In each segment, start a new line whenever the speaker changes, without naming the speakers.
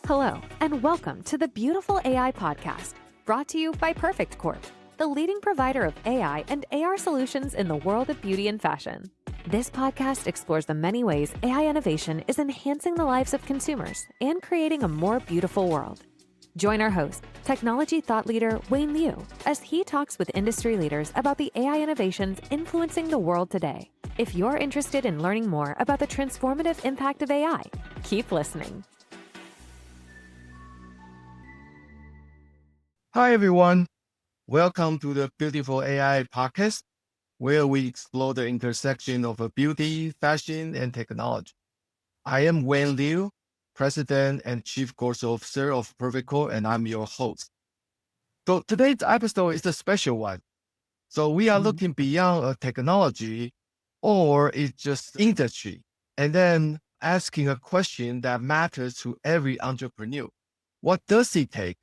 Hello, and welcome to the Beautiful AI Podcast, brought to you by Perfect Corp, the leading provider of AI and AR solutions in the world of beauty and fashion. This podcast explores the many ways AI innovation is enhancing the lives of consumers and creating a more beautiful world. Join our host, technology thought leader Wayne Liu, as he talks with industry leaders about the AI innovations influencing the world today. If you're interested in learning more about the transformative impact of AI, keep listening.
Hi, everyone. Welcome to the Beautiful AI Podcast, where we explore the intersection of beauty, fashion, and technology. I am Wayne Liu, President and Chief Growth Officer of Perfect Corp, and I'm your host. So today's episode is a special one. So we are looking beyond a technology or it's just industry, and then asking a question that matters to every entrepreneur. What does it take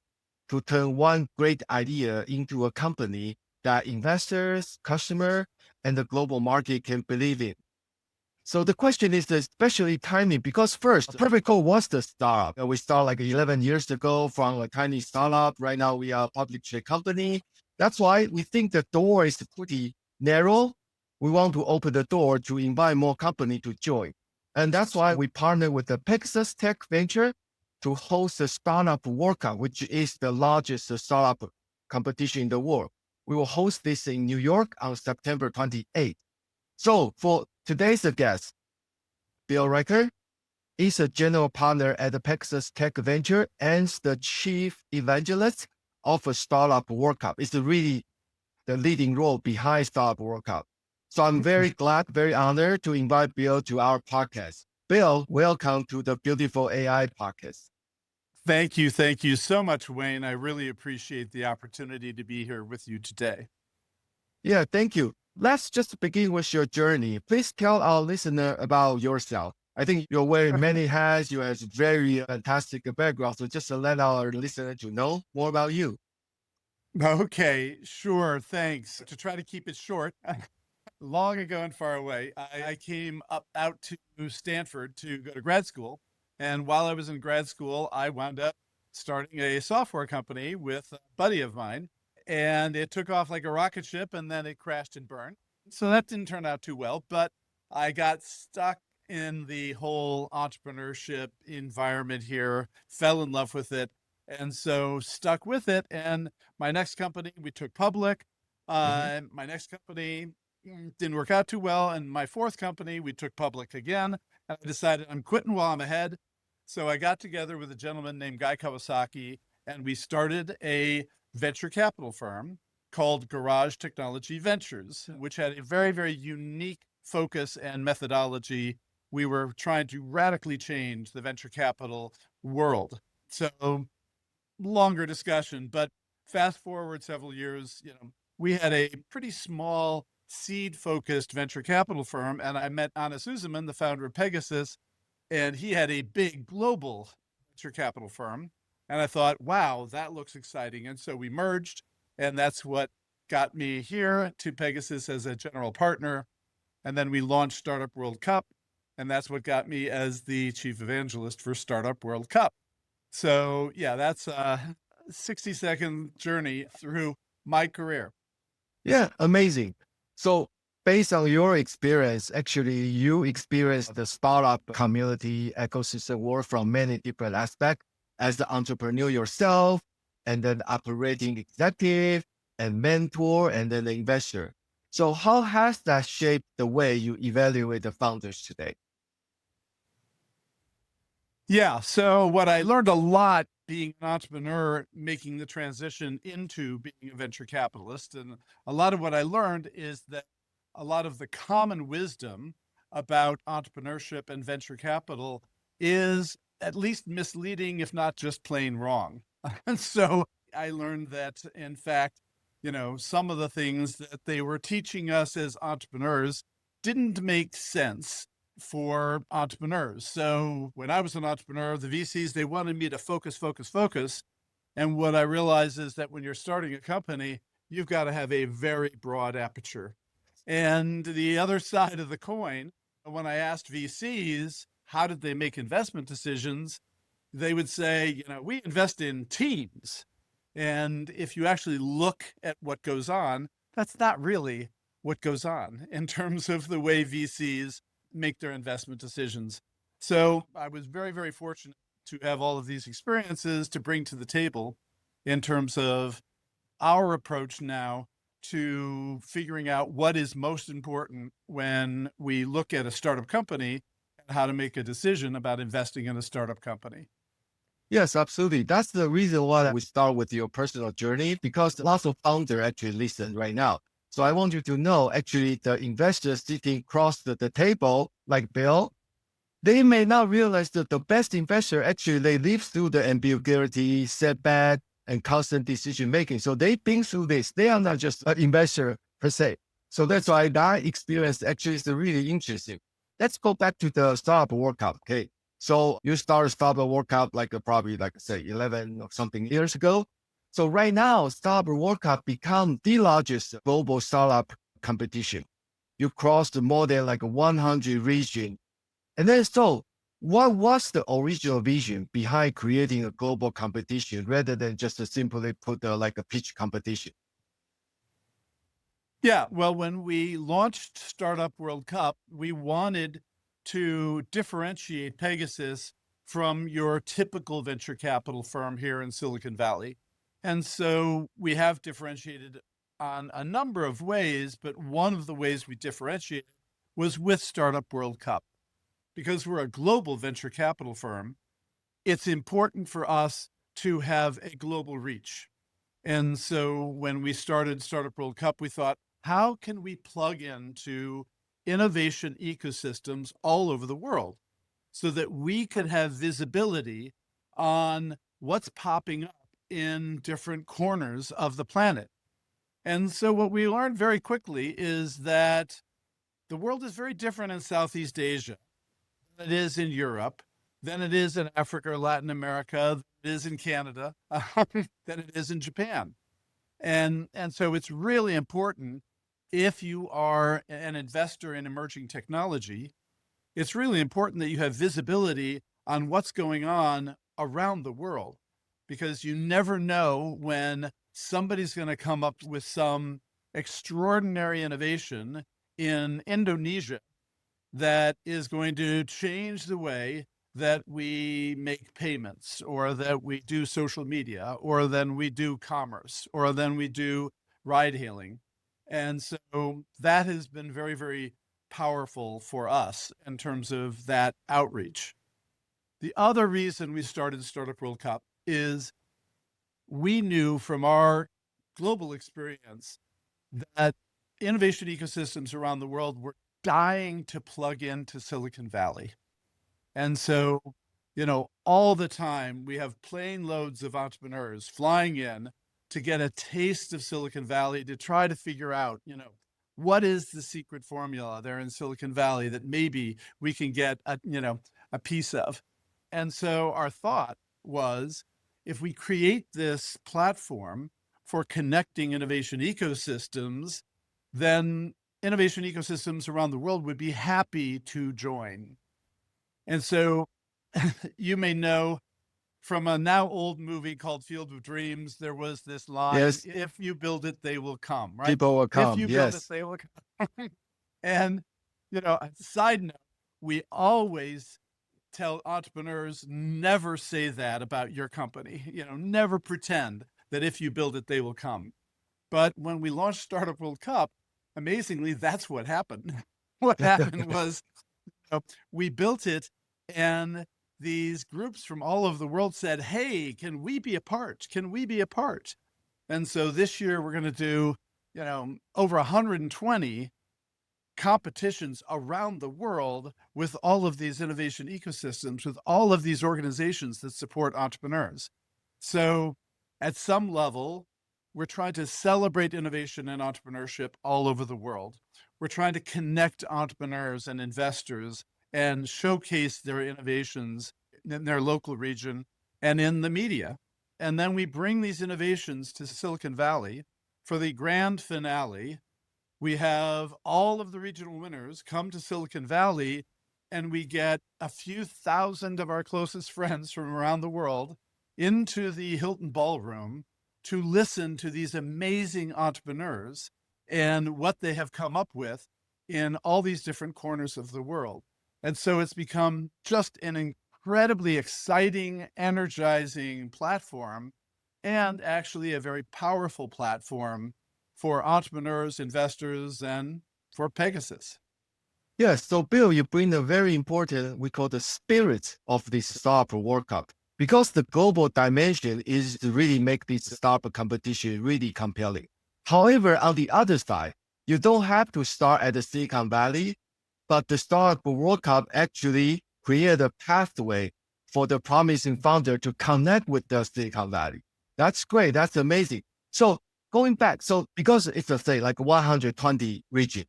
to turn one great idea into a company that investors, customers, and the global market can believe in? So the question is especially timely because first, Perfect Corp was the startup. We started like 11 years ago from a tiny startup. Right now, we are a public traded company. That's why we think the door is pretty narrow. We want to open the door to invite more companies to join. And that's why we partnered with the Pegasus Tech Venture to host the Startup World Cup, which is the largest startup competition in the world. We will host this in New York on September 28th. So for today's guest, Bill Reichert is a general partner at the Pegasus Tech Venture and the chief evangelist of a Startup World Cup. It's really the leading role behind Startup World Cup. So I'm very glad, very honored to invite Bill to our podcast. Bill, welcome to the Beautiful AI Podcast.
Thank you. Thank you so much, Wayne. I really appreciate the opportunity to be here with you today.
Yeah, thank you. Let's just begin with your journey. Please tell our listener about yourself. I think you're wearing many hats. You have a very fantastic background. So just to let our listener to know more about you.
Okay, sure. Thanks. To try to keep it short, long ago and far away, I came out to Stanford to go to grad school. And while I was in grad school, I wound up starting a software company with a buddy of mine. And it took off like a rocket ship, and then it crashed and burned. So that didn't turn out too well, but I got stuck in the whole entrepreneurship environment here, fell in love with it, and so stuck with it. And my next company, we took public. My next company didn't work out too well. And my fourth company, we took public again. And I decided I'm quitting while I'm ahead. So I got together with a gentleman named Guy Kawasaki, and we started a venture capital firm called Garage Technology Ventures, which had a very, very unique focus and methodology. We were trying to radically change the venture capital world. So longer discussion, but fast forward several years, we had a pretty small seed-focused venture capital firm, and I met Anna Suzeman, the founder of Pegasus, and he had a big global venture capital firm. And I thought, wow, that looks exciting. And so we merged, and that's what got me here to Pegasus as a general partner. And then we launched Startup World Cup, and that's what got me as the chief evangelist for Startup World Cup. So yeah, that's a 60-second journey through my career.
Yeah, amazing. So based on your experience, actually, you experienced the startup community ecosystem world from many different aspects as the entrepreneur yourself, and then operating executive and mentor, and then the investor. So how has that shaped the way you evaluate the founders today?
Yeah, so what I learned a lot being an entrepreneur, making the transition into being a venture capitalist, and a lot of what I learned is that a lot of the common wisdom about entrepreneurship and venture capital is at least misleading, if not just plain wrong. And so I learned that, in fact, some of the things that they were teaching us as entrepreneurs didn't make sense for entrepreneurs. So when I was an entrepreneur, the VCs, they wanted me to focus, focus, focus. And what I realized is that when you're starting a company, you've got to have a very broad aperture. And the other side of the coin, when I asked VCs, how did they make investment decisions? they would say, we invest in teams. And if you actually look at what goes on, that's not really what goes on in terms of the way VCs make their investment decisions. So I was very, very fortunate to have all of these experiences to bring to the table in terms of our approach now to figuring out what is most important when we look at a startup company and how to make a decision about investing in a startup company.
Yes, absolutely. That's the reason why we start with your personal journey, because lots of founders actually listen right now. So I want you to know, actually, the investors sitting across the table, like Bill, they may not realize that the best investor actually, they live through the ambiguity, setback, and constant decision making. So they've been through this. They are not just an investor per se. So that's why that experience actually is really interesting. Let's go back to the startup World Cup. Okay. So you started Startup World Cup probably say 11 or something years ago. So right now, Startup World Cup become the largest global startup competition. You crossed more than 100 regions. And then, so what was the original vision behind creating a global competition rather than just simply put a pitch competition?
Yeah, well, when we launched Startup World Cup, we wanted to differentiate Pegasus from your typical venture capital firm here in Silicon Valley. And so we have differentiated on a number of ways, but one of the ways we differentiated was with Startup World Cup. Because we're a global venture capital firm, it's important for us to have a global reach. And so when we started Startup World Cup, we thought, how can we plug into innovation ecosystems all over the world so that we could have visibility on what's popping up in different corners of the planet? And so what we learned very quickly is that the world is very different in Southeast Asia than it is in Europe, than it is in Africa or Latin America, than it is in Canada, than it is in Japan. And so it's really important, if you are an investor in emerging technology, it's really important that you have visibility on what's going on around the world, because you never know when somebody's going to come up with some extraordinary innovation in Indonesia that is going to change the way that we make payments, or that we do social media, or then we do commerce, or then we do ride hailing. And so that has been very, very powerful for us in terms of that outreach. The other reason we started Startup World Cup is we knew from our global experience that innovation ecosystems around the world were dying to plug into Silicon Valley. And so, all the time we have plane loads of entrepreneurs flying in to get a taste of Silicon Valley, to try to figure out, what is the secret formula there in Silicon Valley that maybe we can get a piece of. And so our thought was, if we create this platform for connecting innovation ecosystems, then innovation ecosystems around the world would be happy to join. And so you may know from a now old movie called Field of Dreams, there was this line,
Yes.
if you build it, they will come, right?
People will come.
If you build
Yes.
it, they will come. And, a side note, we always tell entrepreneurs, never say that about your company. Never pretend that if you build it, they will come. But when we launched Startup World Cup, amazingly, that's what happened. What happened was we built it, and these groups from all over the world said, hey, can we be a part? Can we be a part? And so this year we're going to do, over 120 competitions around the world with all of these innovation ecosystems, with all of these organizations that support entrepreneurs. So at some level, we're trying to celebrate innovation and entrepreneurship all over the world. We're trying to connect entrepreneurs and investors and showcase their innovations in their local region and in the media. And then we bring these innovations to Silicon Valley for the grand finale. We have all of the regional winners come to Silicon Valley and we get a few thousand of our closest friends from around the world into the Hilton Ballroom to listen to these amazing entrepreneurs and what they have come up with in all these different corners of the world. And so it's become just an incredibly exciting, energizing platform, and actually a very powerful platform for entrepreneurs, investors, and for Pegasus.
Yes, so Bill, you bring a very important, we call the spirit of this startup World Cup. Because the global dimension is to really make this startup competition really compelling. However, on the other side, you don't have to start at the Silicon Valley, but the Startup World Cup actually create a pathway for the promising founder to connect with the Silicon Valley. That's great. That's amazing. So going back, so because it's a say like 120 region,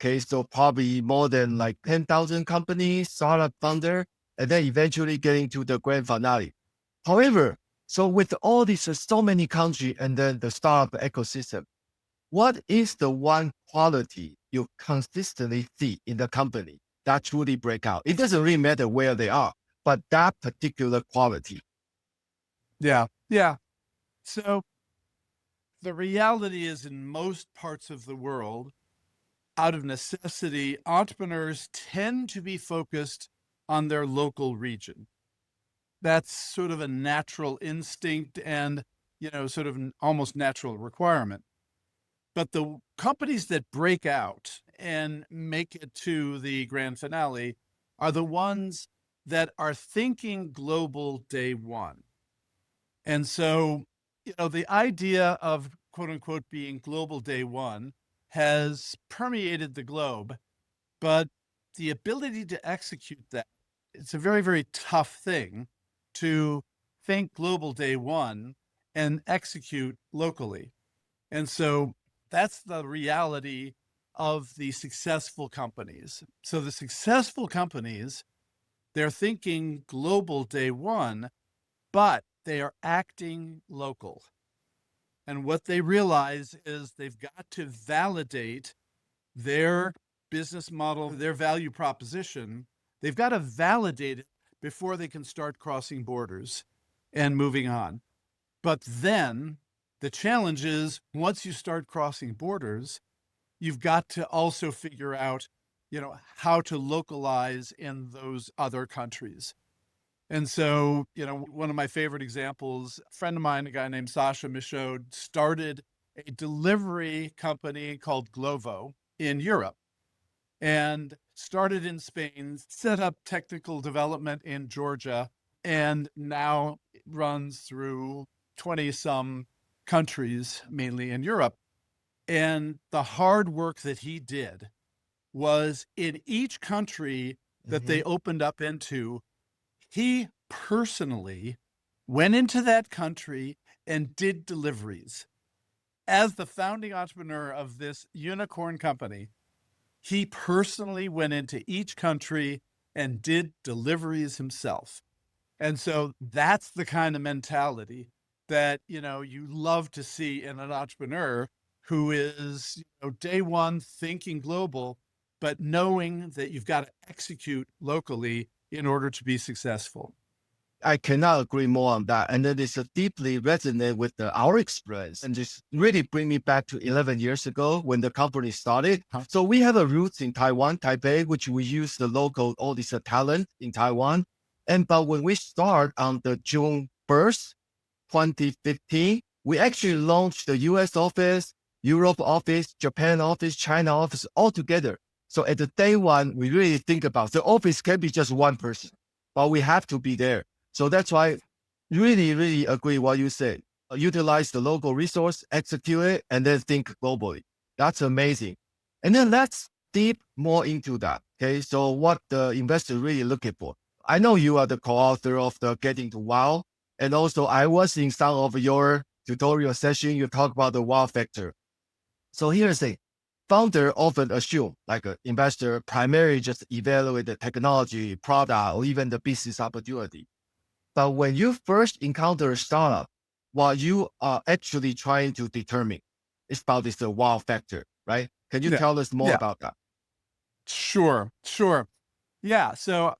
okay, so probably more than like 10,000 companies, startup founder, and then eventually getting to the grand finale. However, so with all these so many countries and then the startup ecosystem, what is the one quality you consistently see in the company that truly break out? It doesn't really matter where they are, but that particular quality.
Yeah. So the reality is, in most parts of the world, out of necessity, entrepreneurs tend to be focused on their local region. That's sort of a natural instinct and, sort of an almost natural requirement. But the companies that break out and make it to the grand finale are the ones that are thinking global day one. And so, the idea of quote unquote being global day one has permeated the globe, but the ability to execute that, it's a very, very tough thing to think global day one and execute locally. And so that's the reality of the successful companies. So the successful companies, they're thinking global day one, but they are acting local. And what they realize is they've got to validate their business model, their value proposition. They've got to validate it before they can start crossing borders and moving on. But then the challenge is, once you start crossing borders, you've got to also figure out, how to localize in those other countries. And so, one of my favorite examples, a friend of mine, a guy named Sasha Michaud, started a delivery company called Glovo in Europe and started in Spain, set up technical development in Georgia, and now runs through 20 some countries, mainly in Europe. And the hard work that he did was, in each country that they opened up into, he personally went into that country and did deliveries. As the founding entrepreneur of this unicorn company, he personally went into each country and did deliveries himself. And so that's the kind of mentality that, you love to see in an entrepreneur who is, day one thinking global, but knowing that you've got to execute locally in order to be successful.
I cannot agree more on that. And then it's deeply resonate with our experience, and just really bring me back to 11 years ago when the company started. So we have a roots in Taiwan, Taipei, which we use the local, all this talent in Taiwan. But when we start on the June 1st, 2015, we actually launched the US office, Europe office, Japan office, China office all together. So at the day one, we really think about the office can be just one person, but we have to be there. So that's why really, really agree what you said. Utilize the local resource, execute it, and then think globally. That's amazing. And then let's deep more into that. Okay, so what the investor really looking for. I know you are the co-author of the Getting to Wow. And also I was in some of your tutorial session, you talk about the wow factor. So here's the thing. Founder often assume like an investor primarily just evaluate the technology, product, or even the business opportunity. But when you first encounter a startup, what you are actually trying to determine is about this wow factor, right? Can you tell us more about that?
Sure. Yeah. So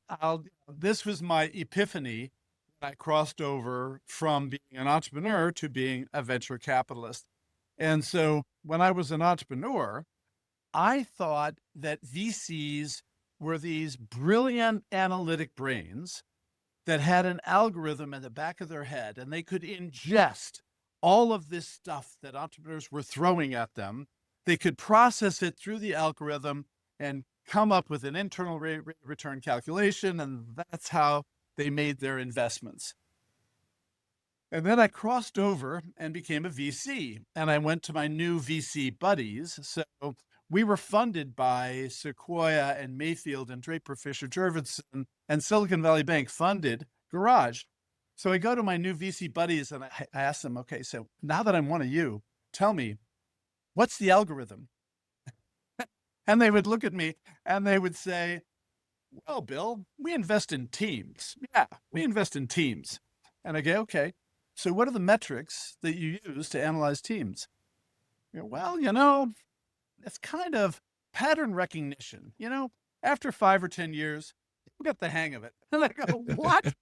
this was my epiphany when I crossed over from being an entrepreneur to being a venture capitalist. And so when I was an entrepreneur, I thought that VCs were these brilliant analytic brains that had an algorithm in the back of their head, and they could ingest all of this stuff that entrepreneurs were throwing at them. They could process it through the algorithm and come up with an internal rate of return calculation, and that's how they made their investments. And then I crossed over and became a VC, and I went to my new VC buddies. So we were funded by Sequoia and Mayfield and Draper Fisher Jurvetson, and Silicon Valley Bank funded Garage. So I go to my new VC buddies and I ask them, okay, so now that I'm one of you, tell me, what's the algorithm? And they would look at me and they would say, well, Bill, we invest in teams. Yeah, we invest in teams. And I go, okay, so what are the metrics that you use to analyze teams? Well, it's kind of pattern recognition. After 5 or 10 years, we got the hang of it. And I go, what?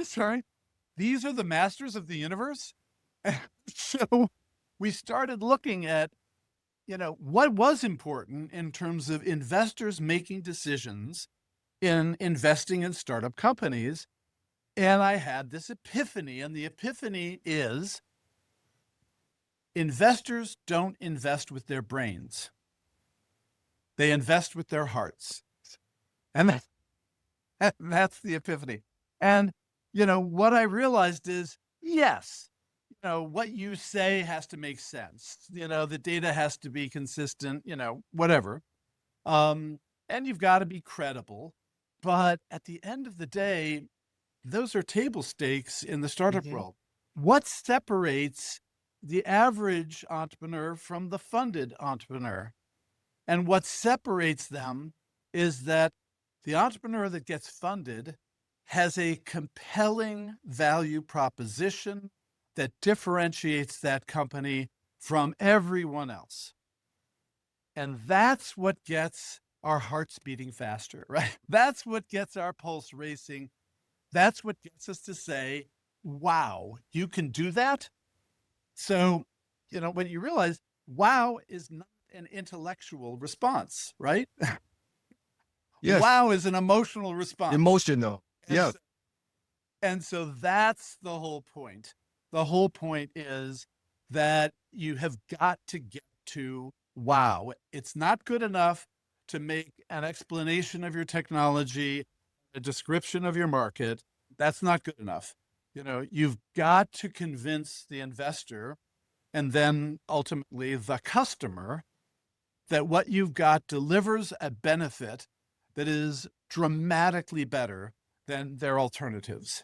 Sorry, these are the masters of the universe? So we started looking at, what was important in terms of investors making decisions in investing in startup companies. And I had this epiphany, and the epiphany is investors don't invest with their brains. They invest with their hearts. And that's the epiphany. And, what I realized is, yes, what you say has to make sense. The data has to be consistent, whatever. And you've got to be credible. But at the end of the day, those are table stakes in the startup world. What separates the average entrepreneur from the funded entrepreneur? And what separates them is that the entrepreneur that gets funded has a compelling value proposition that differentiates that company from everyone else. And that's what gets our hearts beating faster, right? That's what gets our pulse racing. That's what gets us to say, wow, you can do that? So, when you realize, wow is not an intellectual response, right?
Yes.
Wow is an emotional response.
Emotional. Yeah.
And so that's the whole point. The whole point is that you have got to get to wow. It's not good enough to make an explanation of your technology, a description of your market. That's not good enough. You've got to convince the investor and then ultimately the customer that what you've got delivers a benefit that is dramatically better than their alternatives.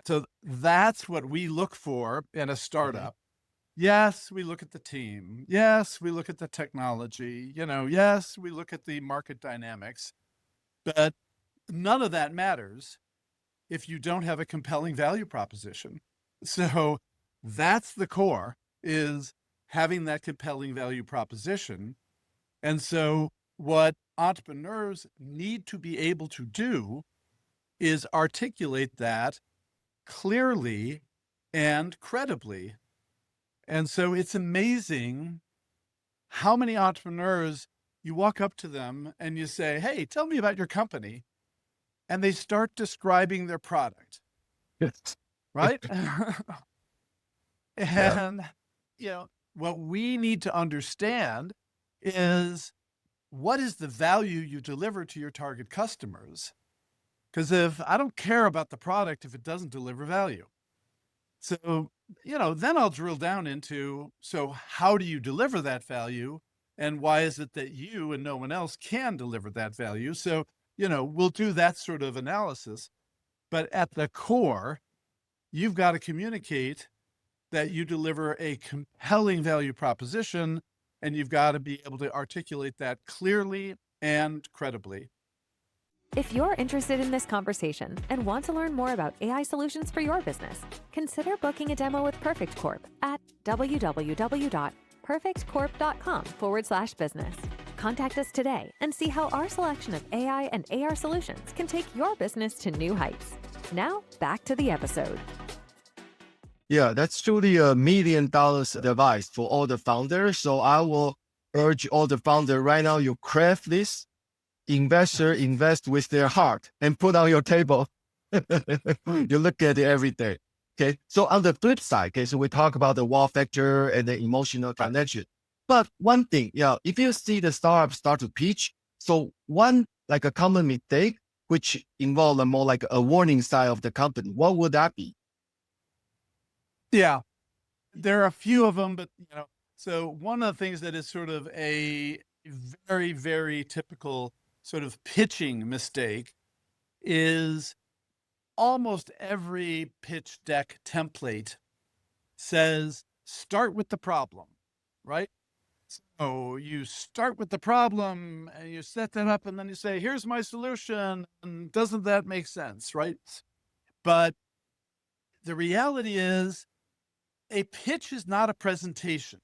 So that's what we look for in a startup. Yes, we look at the team. Yes, we look at the technology. Yes, we look at the market dynamics. But none of that matters if you don't have a compelling value proposition. So that's the core, is having that compelling value proposition. And so what entrepreneurs need to be able to do is articulate that clearly and credibly. And so it's amazing how many entrepreneurs, you walk up to them and you say, hey, tell me about your company. And they start describing their product.
Yes.
Right? And, what we need to understand is, what is the value you deliver to your target customers? Because if I don't care about the product, if it doesn't deliver value. So, then I'll drill down into, so how do you deliver that value? And why is it that you and no one else can deliver that value? So, we'll do that sort of analysis. But at the core, you've got to communicate that you deliver a compelling value proposition, and you've got to be able to articulate that clearly and credibly.
If you're interested in this conversation and want to learn more about AI solutions for your business, consider booking a demo with Perfect Corp at www.perfectcorp.com/business. Contact us today and see how our selection of AI and AR solutions can take your business to new heights. Now, back to the episode.
Yeah, that's truly $1 million advice for all the founders. So I will urge all the founders right now, you craft this. Investor invest with their heart and put on your table. You look at it every day. Okay. So on the flip side, okay, so we talk about the wow factor and the emotional connection. But one thing, if you see the startup start to pitch, so one like a common mistake, which involve a more like a warning sign of the company, what would that be?
Yeah, there are a few of them, but so one of the things that is sort of a very, very typical sort of pitching mistake is almost every pitch deck template says, start with the problem, right? So you start with the problem and you set that up and then you say, here's my solution. And doesn't that make sense, right? But the reality is a pitch is not a presentation.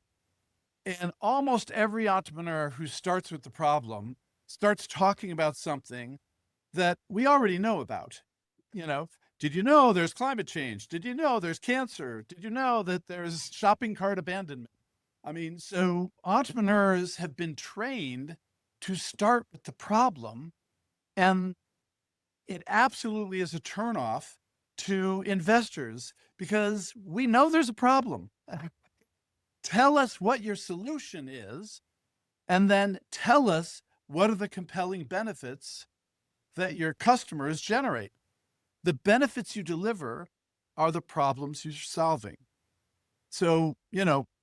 And almost every entrepreneur who starts with the problem starts talking about something that we already know about. Did you know there's climate change? Did you know there's cancer? Did you know that there's shopping cart abandonment? I mean, so entrepreneurs have been trained to start with the problem, and it absolutely is a turnoff to investors because we know there's a problem. Tell us what your solution is, and then tell us what are the compelling benefits that your customers generate. The benefits you deliver are the problems you're solving. So,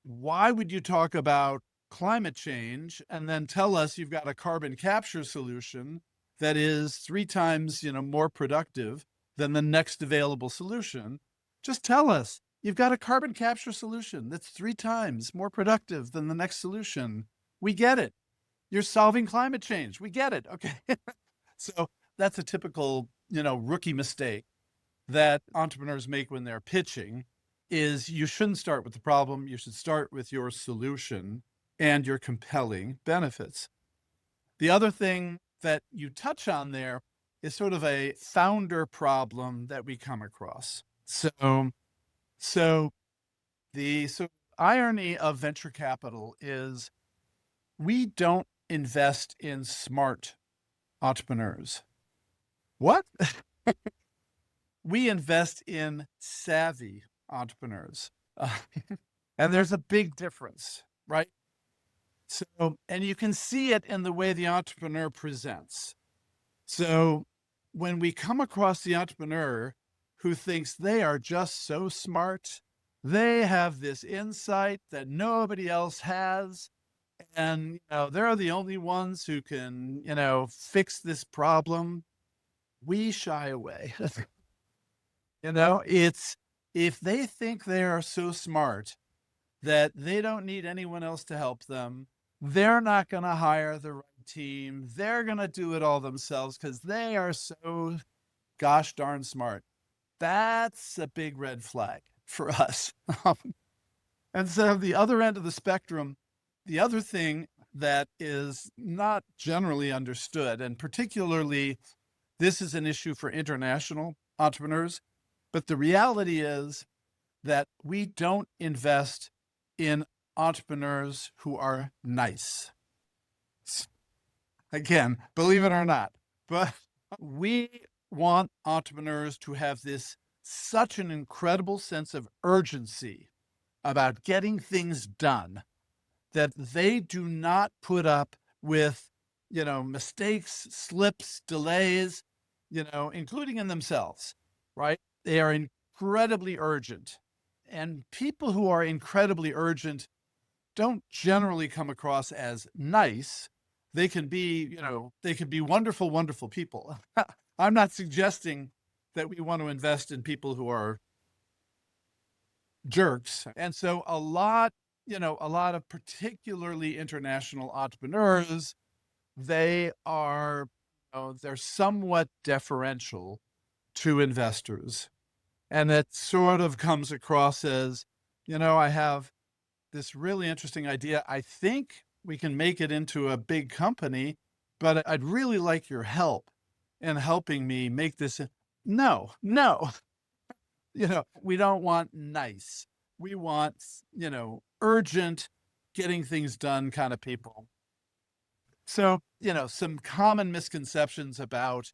why would you talk about climate change and then tell us you've got a carbon capture solution that is 3 times, more productive than the next available solution? Just tell us you've got a carbon capture solution that's 3 times more productive than the next solution. We get it. You're solving climate change. We get it. Okay. So that's a typical, rookie mistake that entrepreneurs make when they're pitching is you shouldn't start with the problem. You should start with your solution and your compelling benefits. The other thing that you touch on there is sort of a founder problem that we come across. So the sort of irony of venture capital is we don't invest in smart entrepreneurs. What? We invest in savvy entrepreneurs. And there's a big difference, right? So, and you can see it in the way the entrepreneur presents. So when we come across the entrepreneur who thinks they are just so smart, they have this insight that nobody else has, and they're the only ones who can, fix this problem, we shy away. It's if they think they are so smart that they don't need anyone else to help them, they're not going to hire the right team. They're going to do it all themselves because they are so gosh darn smart. That's a big red flag for us. And so the other end of the spectrum, the other thing that is not generally understood, and particularly this is an issue for international entrepreneurs, but the reality is that we don't invest in entrepreneurs who are nice. Again, believe it or not, but we want entrepreneurs to have such an incredible sense of urgency about getting things done that they do not put up with, mistakes, slips, delays, including in themselves, right? They are incredibly urgent. And people who are incredibly urgent don't generally come across as nice. They can be, wonderful, wonderful people. I'm not suggesting that we want to invest in people who are jerks. And so a lot of particularly international entrepreneurs, they are, they're somewhat deferential to investors. And it sort of comes across as, I have this really interesting idea. I think we can make it into a big company, but I'd really like your help in helping me make this. No, no, we don't want nice. We want, urgent, getting things done kind of people. So, some common misconceptions about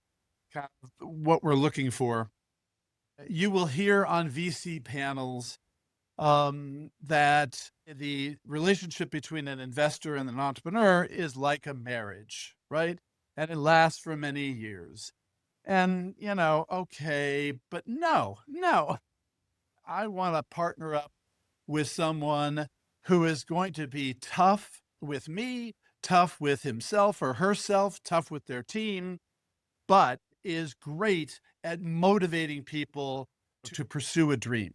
kind of what we're looking for. You will hear on VC panels that the relationship between an investor and an entrepreneur is like a marriage, right? And it lasts for many years. And, okay, but no, I want to partner up with someone who is going to be tough with me, tough with himself or herself, tough with their team, but is great at motivating people to pursue a dream.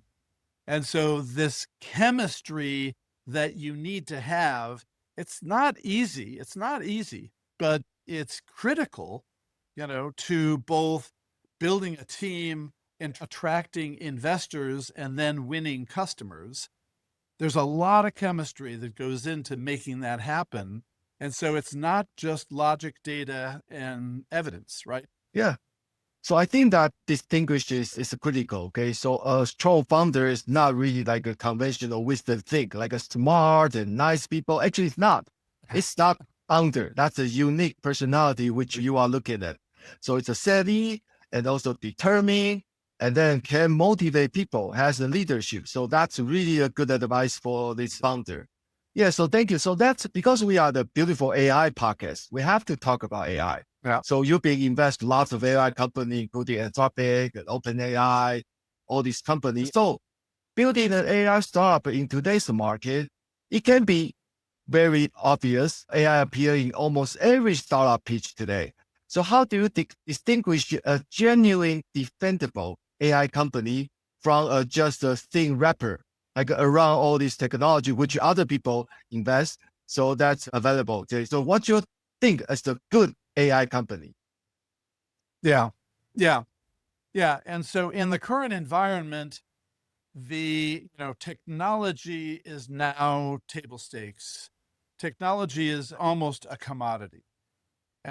And so this chemistry that you need to have, it's not easy. It's not easy, but it's critical, to both building a team and attracting investors and then winning customers. There's a lot of chemistry that goes into making that happen. And so it's not just logic, data, and evidence, right?
Yeah. So I think that distinguishes is critical. Okay. So a strong founder is not really like a conventional wisdom think, like a smart and nice people. Actually, it's not. It's not founder. That's a unique personality which you are looking at. So it's a savvy and also determined, and then can motivate people, has a leadership. So that's really a good advice for this founder. Yeah. So thank you. So that's because we are the Beautiful AI podcast. We have to talk about AI.
Yeah.
So you've been invest lots of AI companies, including Anthropic and OpenAI, all these companies. So building an AI startup in today's market, it can be very obvious. AI appear in almost every startup pitch today. So how do you distinguish a genuine, defensible AI company from just a thin wrapper, like around all this technology, which other people invest? So that's available. So what you think as the good AI company?
Yeah. And so in the current environment, the technology is now table stakes. Technology is almost a commodity.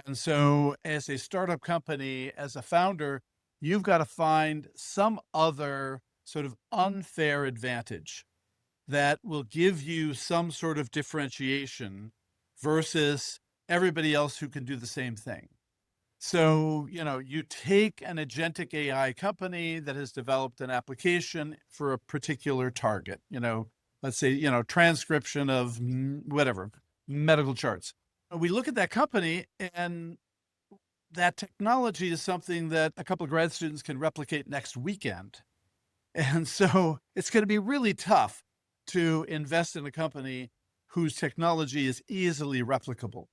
And so as a startup company, as a founder, you've got to find some other sort of unfair advantage that will give you some sort of differentiation versus everybody else who can do the same thing. So, you take an agentic AI company that has developed an application for a particular target, let's say, transcription of whatever, medical charts. We look at that company, and that technology is something that a couple of grad students can replicate next weekend. And so it's going to be really tough to invest in a company whose technology is easily replicable.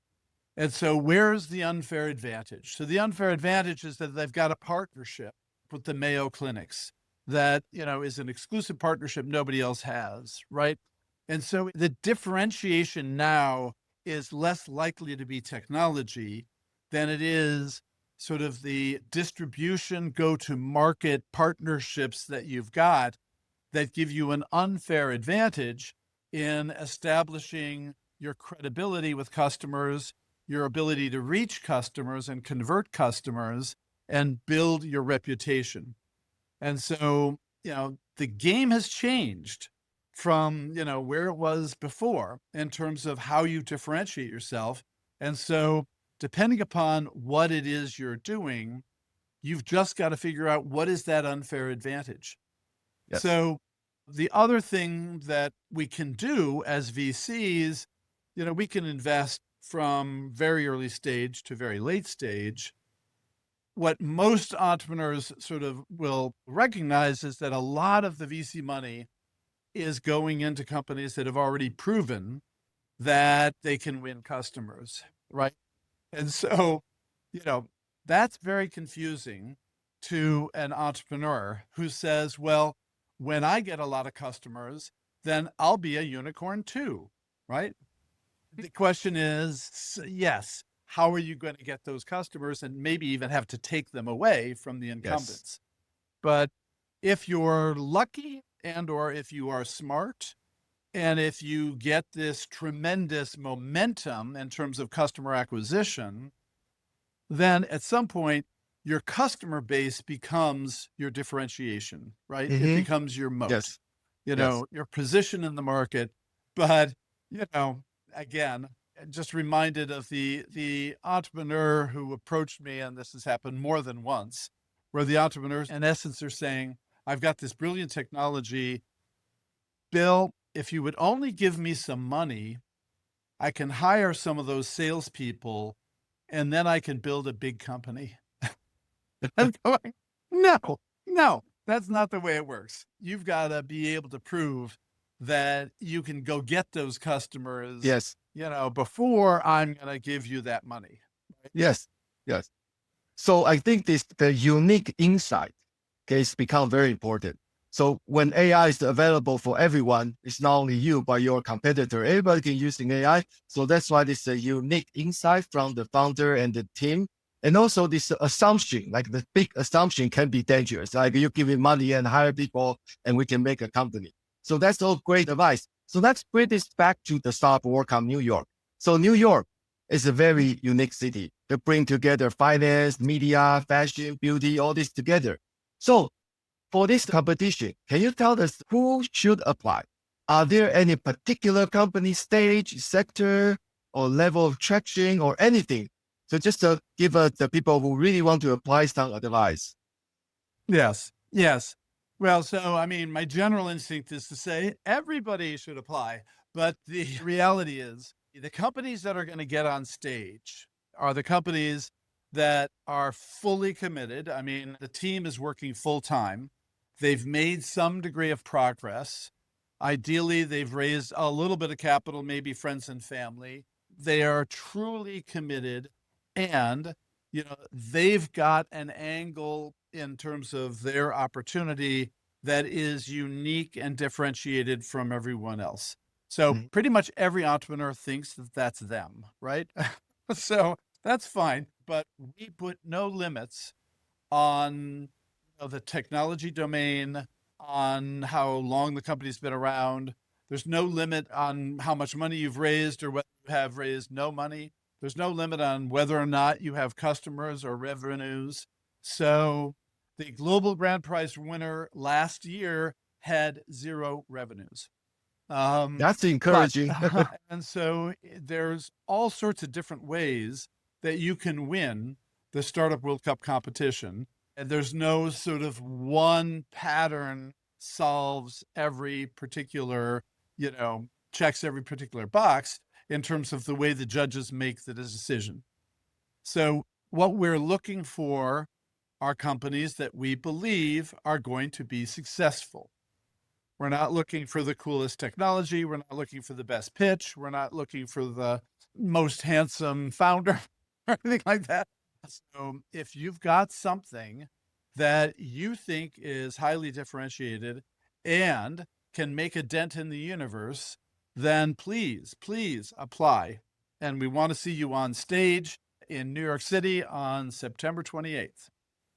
And so where's the unfair advantage? So the unfair advantage is that they've got a partnership with the Mayo Clinics that, is an exclusive partnership nobody else has, right? And so the differentiation now is less likely to be technology than it is sort of the distribution, go-to-market partnerships that you've got that give you an unfair advantage in establishing your credibility with customers, your ability to reach customers and convert customers and build your reputation. And so, the game has changed from, where it was before in terms of how you differentiate yourself. And so depending upon what it is you're doing, you've just got to figure out what is that unfair advantage.
Yes.
So the other thing that we can do as VCs, we can invest from very early stage to very late stage. What most entrepreneurs sort of will recognize is that a lot of the VC money is going into companies that have already proven that they can win customers, right? And so, that's very confusing to an entrepreneur who says, well, when I get a lot of customers, then I'll be a unicorn too, right? The question is, yes, how are you going to get those customers and maybe even have to take them away from the incumbents? Yes. But if you're lucky and or if you are smart And if you get this tremendous momentum in terms of customer acquisition, then at some point, your customer base becomes your differentiation, right? It
Mm-hmm.
becomes your moat,
Yes. Yes.
your position in the market. But, again, just reminded of the entrepreneur who approached me, and this has happened more than once, where the entrepreneurs, in essence, are saying, I've got this brilliant technology. Bill, if you would only give me some money, I can hire some of those salespeople, and then I can build a big company. I'm going, no, that's not the way it works. You've got to be able to prove that you can go get those customers,
Yes.
before I'm going to give you that money. Right?
Yes. Yes. So I think the unique insight has become very important. So when AI is available for everyone, it's not only you, but your competitor. Everybody can use AI. So that's why this is a unique insight from the founder and the team. And also this assumption, like the big assumption can be dangerous. Like you give me money and hire people and we can make a company. So that's all great advice. So let's bring this back to the Startup World Cup New York. So New York is a very unique city to bring together finance, media, fashion, beauty, all this together. So for this competition, can you tell us who should apply? Are there any particular company stage, sector, or level of traction or anything? So just to give us the people who really want to apply some advice.
Yes. Well, so, my general instinct is to say everybody should apply. But the reality is the companies that are going to get on stage are the companies that are fully committed. The team is working full time. They've made some degree of progress. Ideally, they've raised a little bit of capital, maybe friends and family. They are truly committed, and they've got an angle in terms of their opportunity that is unique and differentiated from everyone else. So pretty much every entrepreneur thinks that that's them, right? So that's fine, but we put no limits on the technology domain, on how long the company's been around. There's no limit on how much money you've raised or whether you have raised no money. There's no limit on whether or not you have customers or revenues. So the Global Grand Prize winner last year had 0 revenues.
That's encouraging.
And so there's all sorts of different ways that you can win the Startup World Cup competition. And there's no sort of one pattern solves every particular, checks every particular box in terms of the way the judges make the decision. So what we're looking for are companies that we believe are going to be successful. We're not looking for the coolest technology. We're not looking for the best pitch. We're not looking for the most handsome founder or anything like that. So if you've got something that you think is highly differentiated and can make a dent in the universe, then please apply. And we want to see you on stage in New York City on September 28th.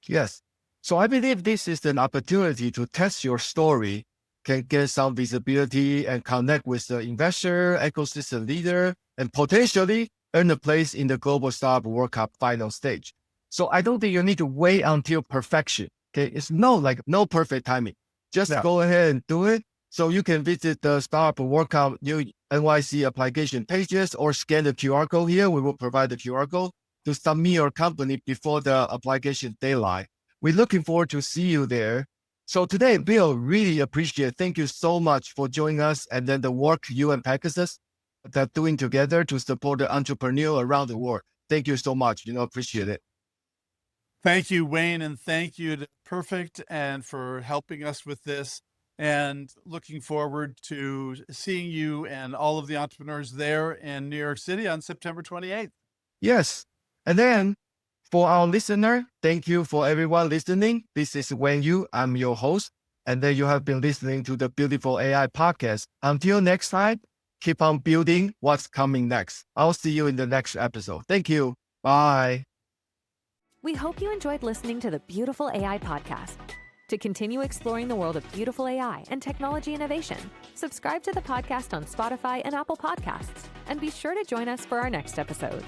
Yes. So I believe this is an opportunity to test your story, can get some visibility and connect with the investor, ecosystem leader, and potentially earn a place in the Global Startup World Cup final stage. So I don't think you need to wait until perfection. Okay. It's no perfect timing. Just go ahead and do it. So you can visit the Startup World Cup new NYC application pages or scan the QR code here. We will provide the QR code to submit your company before the application deadline. We're looking forward to see you there. So today, Bill, really appreciate. Thank you so much for joining us, and then the work you and Pegasus are doing together to support the entrepreneur around the world. Thank you so much. Appreciate it.
Thank you, Wayne, and thank you to Perfect and for helping us with this. And looking forward to seeing you and all of the entrepreneurs there in New York City on September 28th.
Yes. And then for our listener, thank you for everyone listening. This is Wayne Yu. I'm your host. And then you have been listening to the Beautiful AI podcast. Until next time, keep on building what's coming next. I'll see you in the next episode. Thank you. Bye.
We hope you enjoyed listening to the Beautiful AI podcast. To continue exploring the world of beautiful AI and technology innovation, subscribe to the podcast on Spotify and Apple Podcasts, and be sure to join us for our next episode.